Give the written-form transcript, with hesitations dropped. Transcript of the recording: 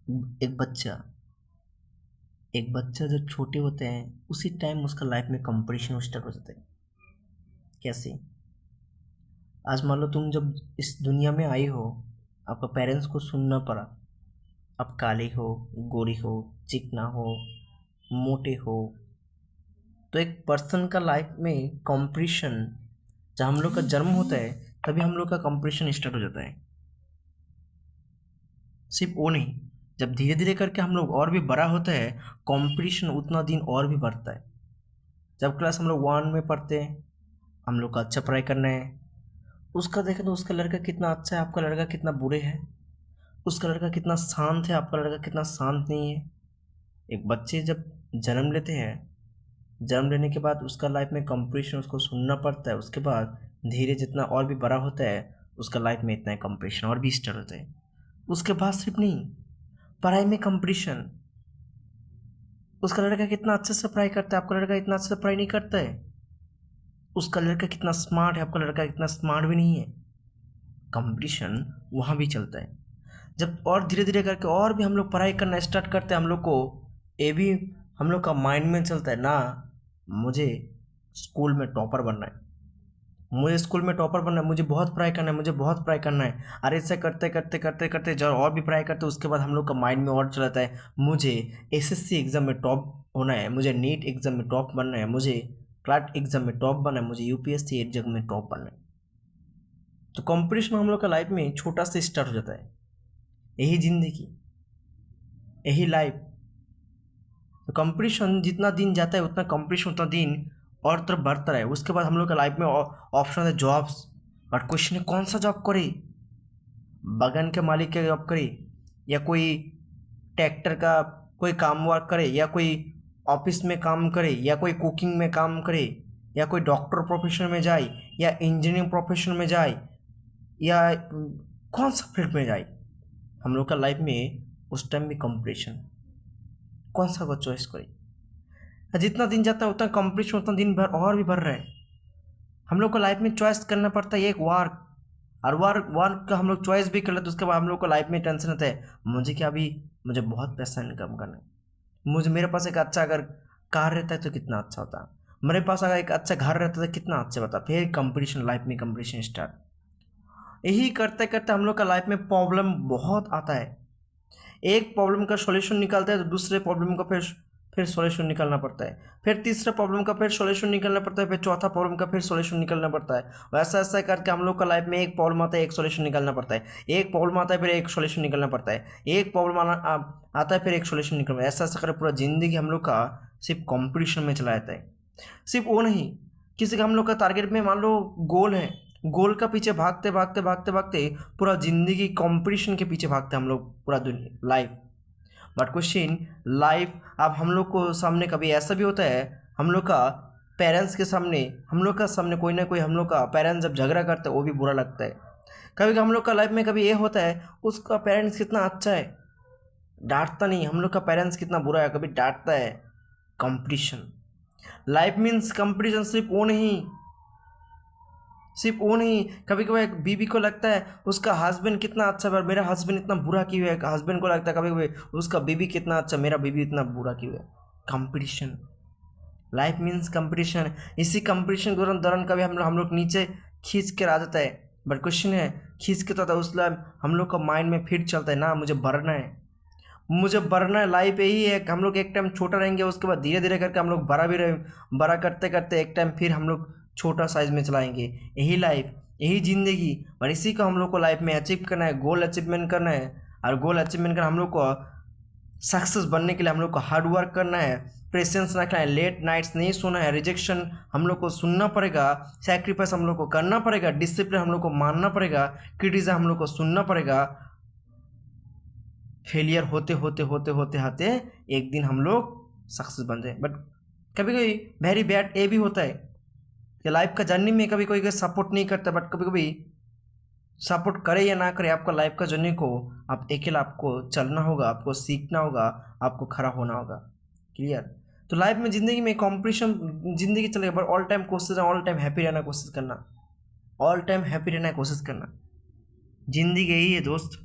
एक बच्चा एक बच्चा जब छोटे होते हैं उसी टाइम उसका लाइफ में कंपटीशन स्टार्ट हो जाता है। कैसे? आज मान लो तुम जब इस दुनिया में आई हो, आपका पेरेंट्स को सुनना पड़ा। आप काले हो, गोरी हो, चिकना हो, मोटे हो। तो एक पर्सन का लाइफ में कंपटीशन, जब हम लोग का जन्म होता है तभी हम लोग का कंपटीशन स्टार्ट हो जाता है। सिर्फ वो नहीं, जब धीरे धीरे करके हम लोग और भी बड़ा होता है, कंपटीशन उतना दिन और भी बढ़ता है। जब क्लास हम लोग 1 में पढ़ते हैं, हम लोग का अच्छा पढ़ाई करना है। उसका देखें तो उसका लड़का कितना अच्छा है, आपका लड़का कितना बुरे है। उसका लड़का कितना शांत है, आपका लड़का कितना शांत नहीं है। एक बच्चे जब जन्म लेते हैं, जन्म लेने के बाद उसका लाइफ में कंपटीशन उसको सुनना पड़ता है। उसके बाद धीरे जितना और भी बड़ा होता है, उसका लाइफ में इतना कंपटीशन और भी स्टार्ट होता है। उसके बाद सिर्फ नहीं, पढ़ाई में कंपटीशन। उसका लड़का कितना अच्छे से पढ़ाई करता है, आपका लड़का इतना अच्छे से पढ़ाई नहीं करता है। उसका लड़का कितना स्मार्ट है, आपका लड़का इतना स्मार्ट भी नहीं है। कंपटीशन वहाँ भी चलता है। जब और धीरे धीरे करके और भी हम लोग पढ़ाई करना स्टार्ट करते हैं, हम लोग को ये भी हम लोग का माइंड में चलता है ना, मुझे स्कूल में टॉपर बनना है, मुझे स्कूल में टॉपर बनना है, मुझे बहुत पढ़ाई करना है, मुझे बहुत पढ़ाई करना है। अरे ऐसे करते करते करते करते जब और भी पढ़ाई करते, उसके बाद हम लोग का माइंड में और चलाता है, मुझे एसएससी एग्ज़ाम में टॉप होना है, मुझे नीट एग्ज़ाम में टॉप बनना है, मुझे क्लर्क एग्ज़ाम में टॉप बनना है, मुझे यूपीएससी एग्ज़ाम में टॉप बनना है। तो कंपटीशन हम लोग का लाइफ में छोटा से स्टार्ट हो जाता है। यही जिंदगी, यही लाइफ। तो कंपटीशन जितना दिन जाता है उतना कंपटीशन उतना दिन और तरफ बढ़ता है। उसके बाद हम लोग का लाइफ में ऑप्शन है जॉब्स। और क्वेश्चन है कौन सा जॉब करे, बगान के मालिक का जॉब करे, या कोई ट्रैक्टर का कोई काम वर्क करे, या कोई ऑफिस में काम करे, या कोई कुकिंग में काम करे, या कोई डॉक्टर प्रोफेशन में जाए, या इंजीनियरिंग प्रोफेशन में जाए, या कौन सा फील्ड में जाए। हम लोग का लाइफ में उस टाइम भी कंपटीशन, कौन सा को चॉइस करे। जितना दिन जाता है उतना कंपटीशन उतना दिन भर और भी बढ़ रहा है। हम लोग को लाइफ में चॉइस करना पड़ता है एक वर्क। और वर्क का हम लोग चॉइस भी कर लेते, उसके बाद हम लोग को लाइफ में टेंशन रहता है, मुझे क्या अभी, मुझे बहुत पैसा इनकम करना है। मुझे मेरे पास एक अच्छा अगर कार रहता है तो कितना अच्छा होता, मेरे पास अगर एक अच्छा घर रहता है तो कितना अच्छा होता। फिर कंपटीशन, लाइफ में कंपटीशन स्टार्ट। यही करते करते हम लोग का लाइफ में प्रॉब्लम बहुत आता है। एक प्रॉब्लम का सॉल्यूशन निकालते हैं तो दूसरे प्रॉब्लम का फिर सॉल्यूशन निकालना पड़ता है, फिर तीसरे प्रॉब्लम का फिर सॉल्यूशन निकालना पड़ता है, फिर चौथा प्रॉब्लम का फिर सॉल्यूशन निकालना पड़ता है। वैसा ऐसा करके हम लोग का लाइफ में एक प्रॉब्लम आता है, एक सॉल्यूशन निकालना पड़ता है, एक प्रॉब्लम आता है फिर एक सॉल्यूशन निकालना पड़ता है, एक प्रॉब्लम आता है फिर एक सॉल्यूशन निकलना। ऐसा ऐसा कर पूरा जिंदगी हम लोग का सिर्फ कॉम्पिटिशन में चला जाता है। सिर्फ वो नहीं, किसी का हम लोग का टारगेट में मान लो गोल है, गोल का पीछे भागते भागते भागते भागते पूरा जिंदगी कंपटीशन के पीछे भागते हम लोग पूरा लाइफ। बट क्वेश्चन लाइफ, अब हम लोग को सामने कभी ऐसा भी होता है, हम लोग का पेरेंट्स के सामने, हम लोग का सामने कोई ना कोई हम लोग का पेरेंट्स जब झगड़ा करते हैं वो भी बुरा लगता है। कभी हम लोग का लाइफ में कभी ये होता है, उसका पेरेंट्स कितना अच्छा है, डांटता नहीं, हम लोग का पेरेंट्स कितना बुरा है, कभी डांटता है। Competition, life means competition. सिर्फ वो नहीं, कभी कभी एक बीवी को लगता है उसका हस्बैंड कितना अच्छा है, मेरा हस्बैंड इतना बुरा क्यों है। हस्बैंड को लगता है कभी कभी उसका बीवी कितना अच्छा, मेरा बीवी इतना बुरा क्यों है। Competition, life means competition. इसी कंपटीशन के दौरान कभी हम लोग नीचे खींच के आ जाता है। बट क्वेश्चन है, खींच के तो उस टाइम हम लोग का माइंड में फिर चलता है ना, मुझे बढ़ना है, मुझे बढ़ना है। लाइफ यही है कि हम लोग एक टाइम छोटा रहेंगे, उसके बाद धीरे धीरे करके हम लोग बड़ा भी रहे, बड़ा करते करते एक टाइम फिर हम लोग छोटा साइज में चलाएंगे। यही लाइफ, यही जिंदगी। और इसी को हम लोग को लाइफ में अचीव करना है, गोल अचीवमेंट करना है। और गोल अचीवमेंट करना हम लोग को सक्सेस बनने के लिए हम लोग को हार्ड वर्क करना है, पेशेंस रखना है, लेट नाइट्स नहीं सोना है, रिजेक्शन हम लोग को सुनना पड़ेगा, सैक्रिफाइस हम लोग को करना पड़ेगा, डिसिप्लिन हम लोग को मानना पड़ेगा, क्रिटिसिज्म हम लोग को सुनना पड़ेगा। फेलियर होते होते होते होते होते एक दिन हम लोग सक्सेस बन जाए। बट कभी कभी वेरी बैड ये भी होता है कि लाइफ का जर्नी में कभी कोई सपोर्ट नहीं करता। बट कभी कभी सपोर्ट करे या ना करे, आपका लाइफ का जर्नी को आप अकेला आपको चलना होगा, आपको सीखना होगा, आपको खड़ा होना होगा। क्लियर? तो लाइफ में ज़िंदगी में कॉम्पिटिशन ज़िंदगी चलेगा, बट ऑल टाइम कोशिश, ऑल टाइम हैप्पी रहना कोशिश करना, ऑल टाइम हैप्पी रहना कोशिश करना। ज़िंदगी यही है दोस्त।